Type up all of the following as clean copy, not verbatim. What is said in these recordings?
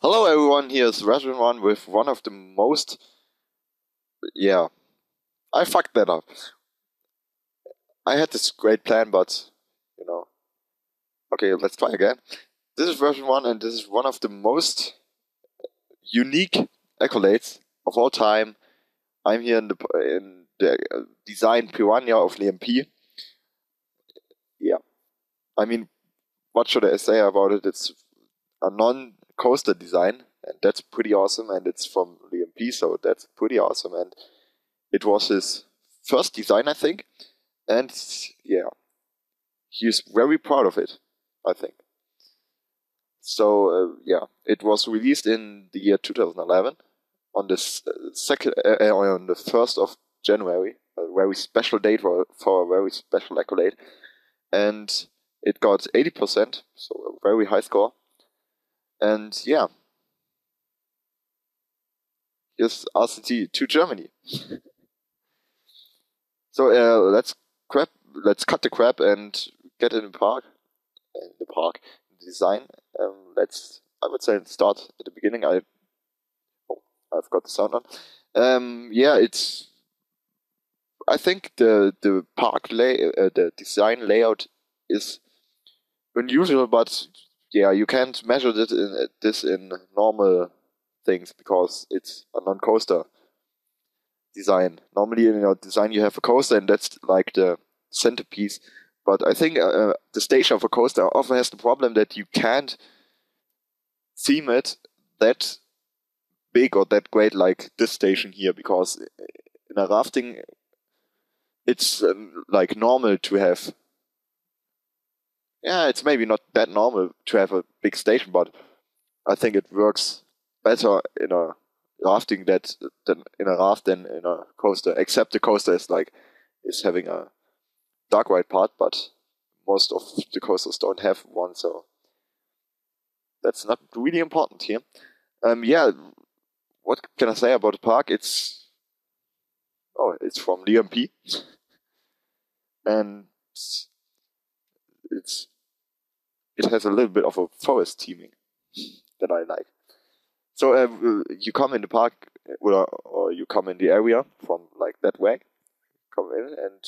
Hello everyone, here's Resident One with one of the most... Yeah, I fucked that up. I had this great plan, but, you know... Okay, let's try again. This is version 1 and this is one of the most unique accolades of all time. I'm here in the design Pirana of Liampie. Yeah, I mean, what should I say about it? It's a non-coaster design, and that's pretty awesome, and it's from Liampie, so that's pretty awesome, and it was his first design, I think, and yeah, he's very proud of it, I think. So yeah, it was released in the year 2011 on the on the 1st of January, a very special date for a very special accolade, and it got 80%, so a very high score. And yeah, here's Assistentin to Germany. So let's cut the crap and get in the park. Design. I would say start at the beginning. I've got the sound on. Yeah, I think the park the design layout is unusual, but yeah, you can't measure this in normal things because it's a non-coaster design. Normally in your design you have a coaster and that's like the centerpiece. But I think the station of a coaster often has the problem that you can't theme it that big or that great like this station here, because in a rafting it's like normal to have... Yeah, it's maybe not that normal to have a big station, but I think it works better in a rafting than in a raft than in a coaster. Except the coaster is having a dark ride part, but most of the coasters don't have one, so that's not really important here. Yeah, what can I say about the park? It's from Liampie, and it has a little bit of a forest theming that I like. So you come in the park, or you come in the area from like that way, come in and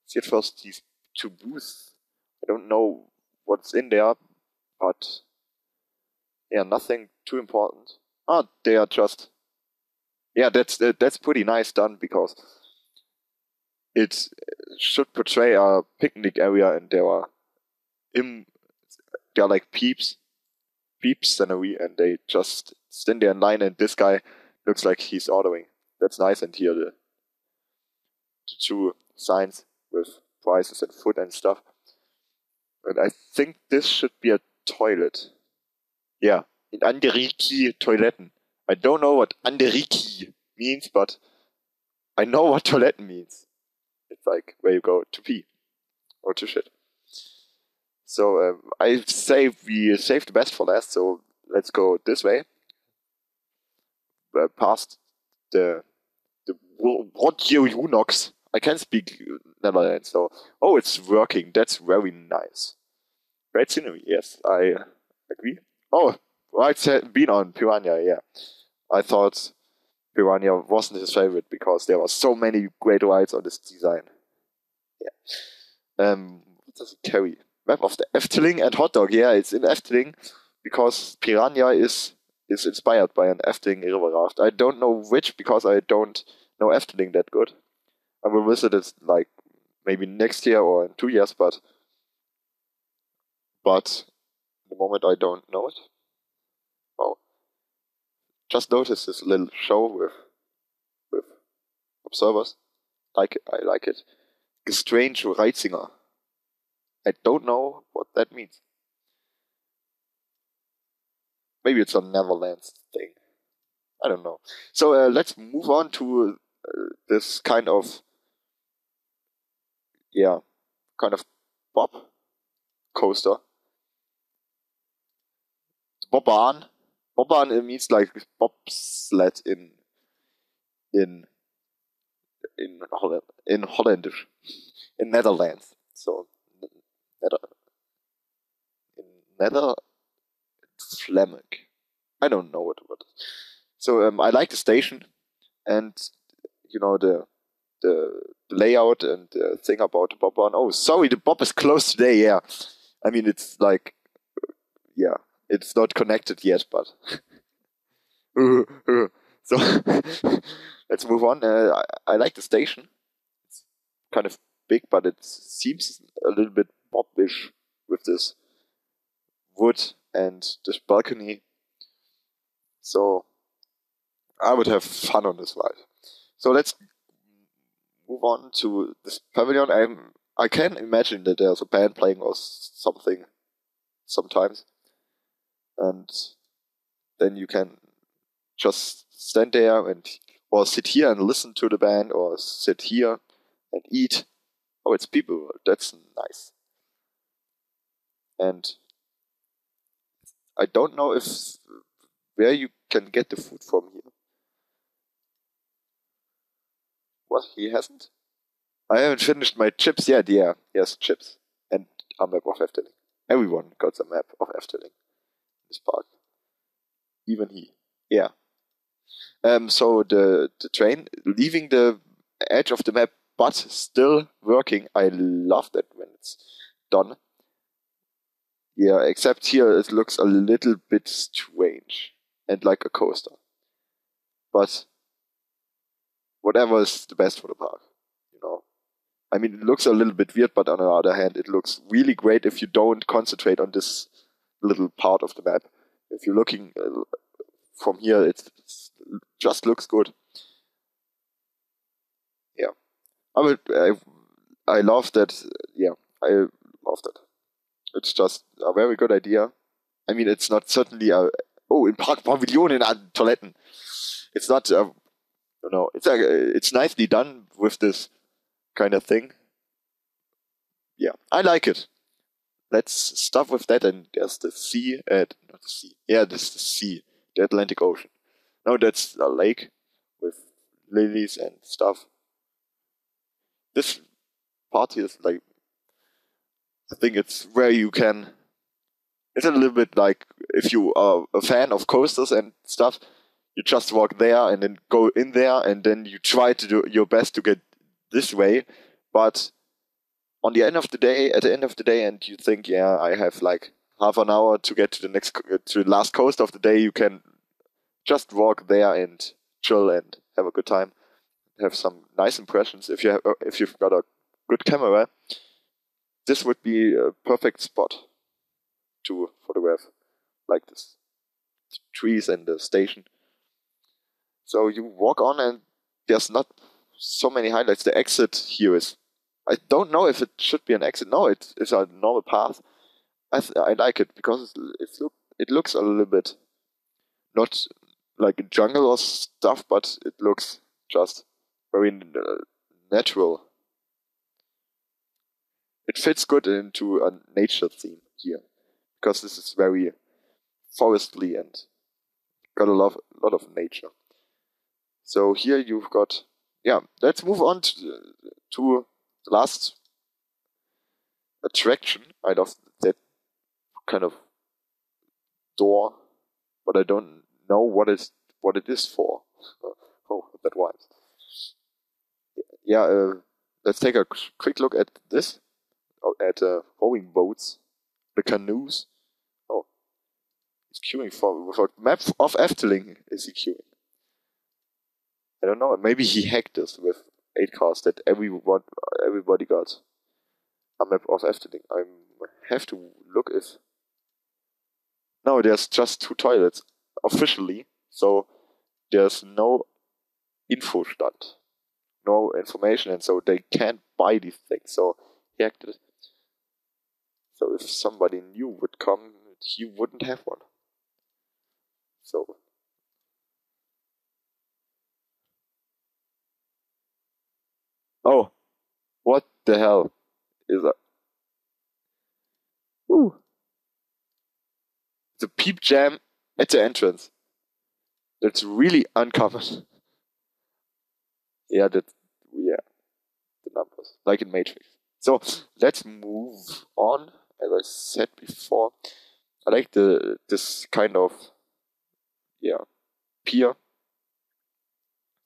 see at first these two booths. I don't know what's in there, but yeah, nothing too important. They are just... Yeah, that's pretty nice done, because it should portray a picnic area, and there are like peeps scenery, and they just stand there in line, and this guy looks like he's ordering. That's nice, and here the two signs with prices and food and stuff. And I think this should be a toilet. Yeah, in Anderiki Toiletten. I don't know what Anderiki means, but I know what toilet means. It's like where you go to pee or to shit. So I say we saved the best for last, so let's go this way. Past the Rodeo Unox. I can speak Netherlands, so... Oh, it's working. That's very nice. Great scenery, yes, I agree. Oh, rides had been on Pirana, yeah. I thought Pirana wasn't his favorite because there were so many great rides on this design. Yeah. What does it carry? Map of the Efteling and hot dog. Yeah, it's in Efteling because Pirana is inspired by an Efteling river raft. I don't know which, because I don't know Efteling that good. I will visit it like maybe next year or in 2 years, but at the moment I don't know it. Oh, just noticed this little show with observers. I like it. Strange Reitzinger. I don't know what that means. Maybe it's a Netherlands thing. I don't know. So let's move on to this kind of pop coaster. Bobbahn. Bobbahn, it means like bobsled in in Holland, in Holländisch, in Netherlands. So Nether, in Nether Flemish. I don't know what. So I like the station, and you know the layout and the thing about the bob on. Oh, sorry, the bob is closed today. Yeah, I mean it's like yeah, it's not connected yet, but so let's move on. I like the station. It's kind of big, but it seems a little bit bobbish with this wood and this balcony. So I would have fun on this ride. So let's move on to this pavilion. I can imagine that there's a band playing or something sometimes, and then you can just stand there and or sit here and listen to the band, or sit here and eat. Oh, it's people. That's nice. And I don't know if where you can get the food from here. What? He hasn't? I haven't finished my chips yet. Yeah, yes, chips and a map of Efteling. Everyone got a map of Efteling in this park. Even he. Yeah. So the train leaving the edge of the map, but still working. I love that when it's done. Yeah, except here it looks a little bit strange and like a coaster. But whatever is the best for the park, you know. I mean, it looks a little bit weird, but on the other hand, it looks really great if you don't concentrate on this little part of the map. If you're looking from here, it just looks good. Yeah, I love that. Yeah, I love that. It's just a very good idea. I mean, it's not certainly a in Park Pavillionen an Toiletten. It's not it's nicely done with this kind of thing. Yeah, I like it. Let's stop with that. And there's the sea. Not the sea. Yeah, this is the sea, the Atlantic Ocean. No, that's a lake with lilies and stuff. This part here is like, I think it's where you can. It's a little bit like if you are a fan of coasters and stuff, you just walk there and then go in there and then you try to do your best to get this way. But on the end of the day, at the end of the day, and you think, yeah, I have like half an hour to get to the last coast of the day, you can just walk there and chill and have a good time, have some nice impressions. If you've got a good camera, this would be a perfect spot to photograph like this trees and the station. So you walk on and there's not so many highlights. The exit here is, I don't know if it should be an exit. No, it's a normal path. I like it because it looks a little bit not like a jungle or stuff, but it looks just very natural. It fits good into a nature theme here because this is very forestly and got a lot of nature. So here you've got, yeah, let's move on to the last attraction. I love that kind of door, but I don't know what it is for. Oh, that rhymes. Yeah, let's take a quick look at this, at rowing boats, the canoes. Oh, he's queuing for map of Efteling. Is he queuing? I don't know. Maybe he hacked this with 8 cars that everybody got a map of Efteling. I have to look if. No, there's just 2 toilets officially, so there's no info stand, no information, and so they can't buy these things. So he hacked it. So if somebody new would come, he wouldn't have one. So oh, what the hell is that? Ooh, the peep jam at the entrance. That's really uncommon. yeah, the numbers, like in Matrix. So let's move on. As I said before, I like this kind of pier.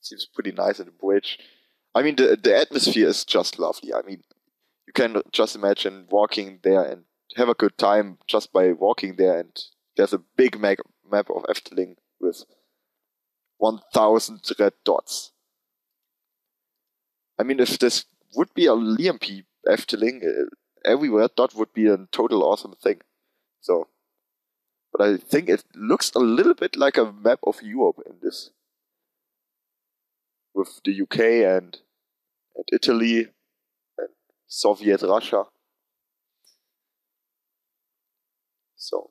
Seems pretty nice in the bridge. I mean, the atmosphere is just lovely. I mean, you can just imagine walking there and have a good time just by walking there. And there's a big map of Efteling with 1,000 red dots. I mean, if this would be a Liampie Efteling, every red dot would be a total awesome thing. So, but I think it looks a little bit like a map of Europe in this, with the UK and Italy and Soviet Russia. So,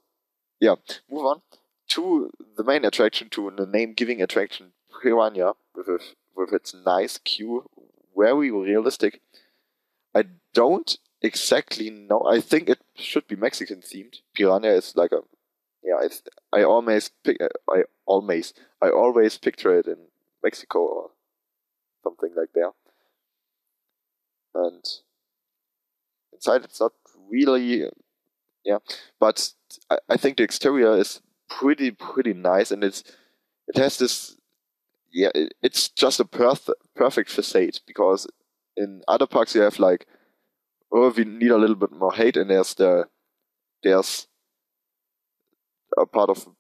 yeah, move on to the main attraction, to the name-giving attraction, Pirana, with its nice queue, very realistic. I don't exactly know. I think it should be Mexican themed. Pirana is like a I always picture it in Mexico or something like that. And inside it's not really, but I think the exterior is pretty nice, and it has this, it's just a perfect facade, because in other parks you have like, oh, we need a little bit more height, and there's a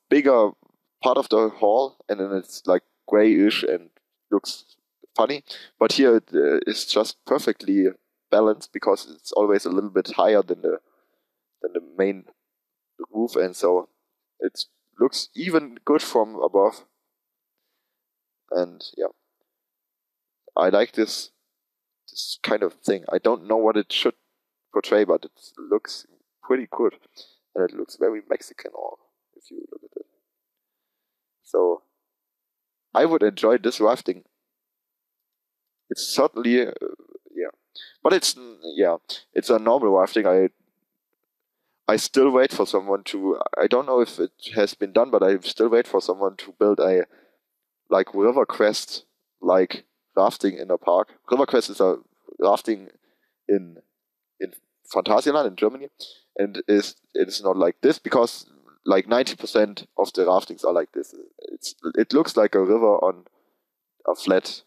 bigger part of the hall, and then it's like grayish and looks funny. But here it is just perfectly balanced, because it's always a little bit higher than the main roof, and so it looks even good from above. And yeah, I like this kind of thing. I don't know what it should portray, but it looks pretty good, and it looks very Mexican, or if you look at it. So I would enjoy this rafting. It's certainly but it's a normal rafting. I still wait for someone to. I don't know if it has been done, but I still wait for someone to build a like River Quest like rafting in a park. River Quest is a rafting in Phantasialand in Germany, and it's not like this, because like 90% of the raftings are like this. It looks like a river on a flat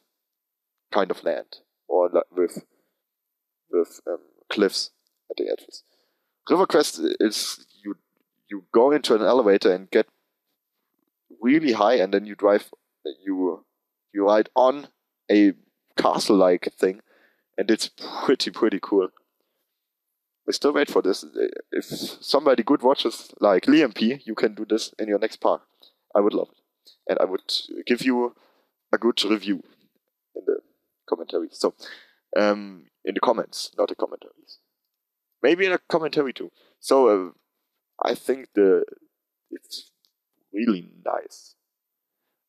kind of land, or with cliffs at the edges. River Quest is you go into an elevator and get really high, and then you ride on a castle-like thing, and it's pretty cool. I still wait for this. If somebody good watches like Liampie, you can do this in your next park. I would love it, and I would give you a good review in the commentaries. So, in the comments, not the commentaries. Maybe in a commentary too. So I think it's really nice.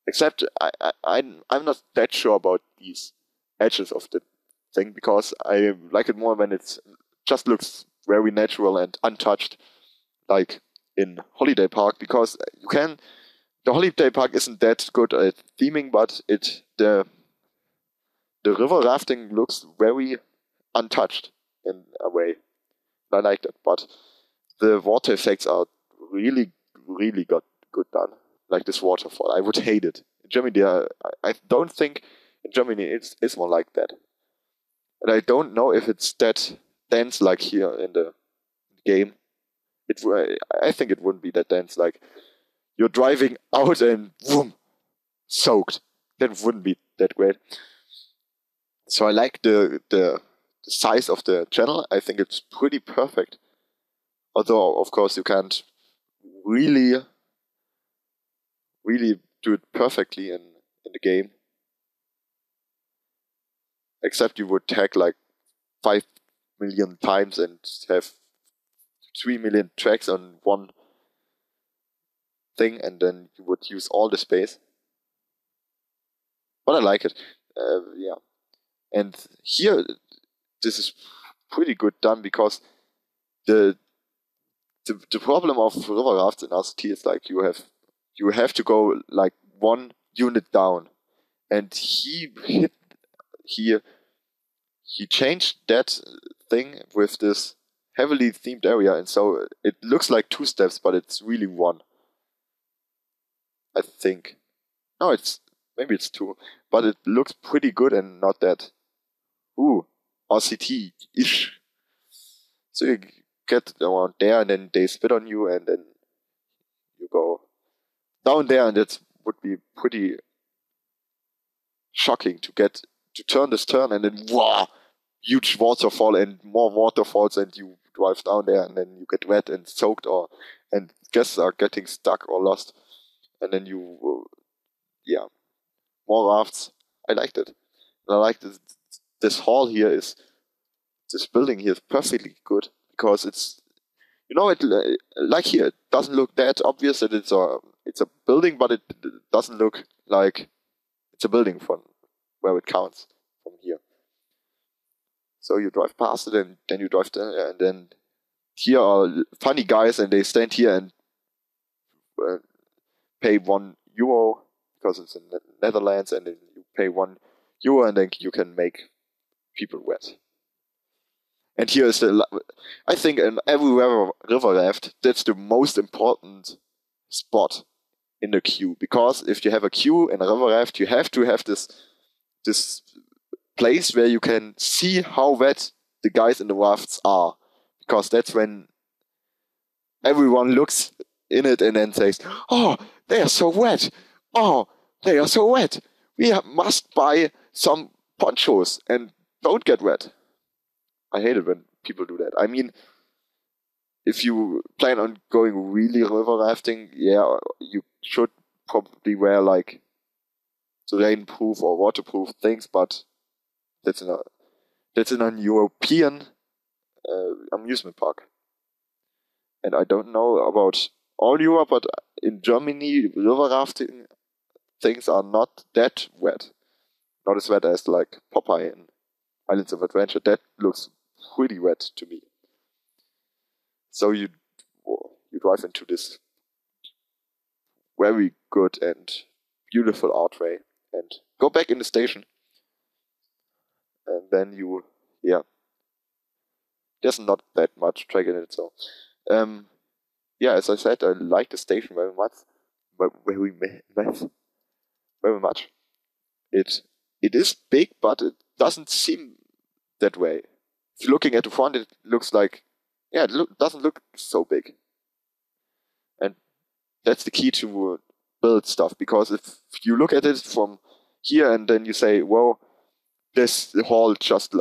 Except I'm not that sure about these edges of the thing, because I like it more when it just looks very natural and untouched, like in Holiday Park, because the Holiday Park isn't that good at theming, but the river rafting looks very untouched in a way. I like that, but the water effects are really good done. Like this waterfall, I would hate it. In Germany, I don't think in Germany it's more like that, and I don't know if it's that dense like here in the game. I think it wouldn't be that dense. Like you're driving out and boom, soaked. That wouldn't be that great. So I like the size of the channel. I think it's pretty perfect. Although, of course, you can't really do it perfectly in the game. Except you would tag like 5 million times and have 3 million tracks on one thing, and then you would use all the space. But I like it. And here, this is pretty good done, because the problem of river rafts in RCT is like you have to go like one unit down, and he hit he changed that thing with this heavily themed area, and so it looks like 2 steps, but it's really 1. I think. No, maybe it's 2, but it looks pretty good and not that. Ooh, RCT-ish. So you get around there, and then they spit on you, and then you go down there, and it would be pretty shocking to turn this turn, and then wow, huge waterfall and more waterfalls, and you drive down there, and then you get wet and soaked, and guests are getting stuck or lost, and then more rafts. I liked it. And I like this hall here this building here is perfectly good, because it's, like here, it doesn't look that obvious that it's a building, but it doesn't look like it's a building from where it counts from here. So you drive past it, and then you drive there, and then here are funny guys, and they stand here and pay €1 because it's in the Netherlands, and then you pay €1, and then you can make people wet. And here is I think in every river raft, that's the most important spot in the queue, because if you have a queue in a river raft, you have to have this place where you can see how wet the guys in the rafts are, because that's when everyone looks in it and then says, "Oh, they are so wet! Oh, they are so wet! We must buy some ponchos and don't get wet." I hate it when people do that. I mean, if you plan on going really river rafting, yeah, you should probably wear like rainproof or waterproof things, but that's in a European amusement park. And I don't know about all Europe, but in Germany, river rafting things are not that wet. Not as wet as like Popeye in Islands of Adventure. That looks pretty wet to me. So you drive into this very good and beautiful archway and go back in the station. And then there's not that much track in it. So, as I said, I like the station very much. Very much. It is big, but it doesn't seem that way. If you're looking at the front, it looks like, it doesn't look so big. And that's the key to build stuff, because if you look at it from here and then you say, well, this hall just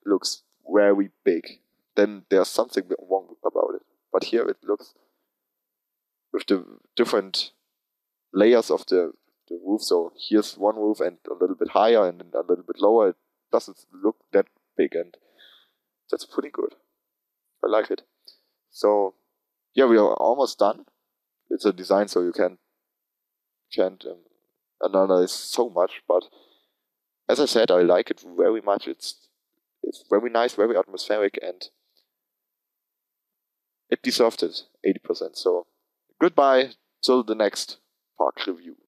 looks very big, then there's something wrong about it. But here it looks, with the different layers of the roof, so here's one roof and a little bit higher and then a little bit lower, it doesn't look that big, and that's pretty good. I like it. So we are almost done. It's a design, so you can't analyze so much, but as I said, I like it very much. It's very nice, very atmospheric, and it deserved it 80%. So goodbye till the next park review.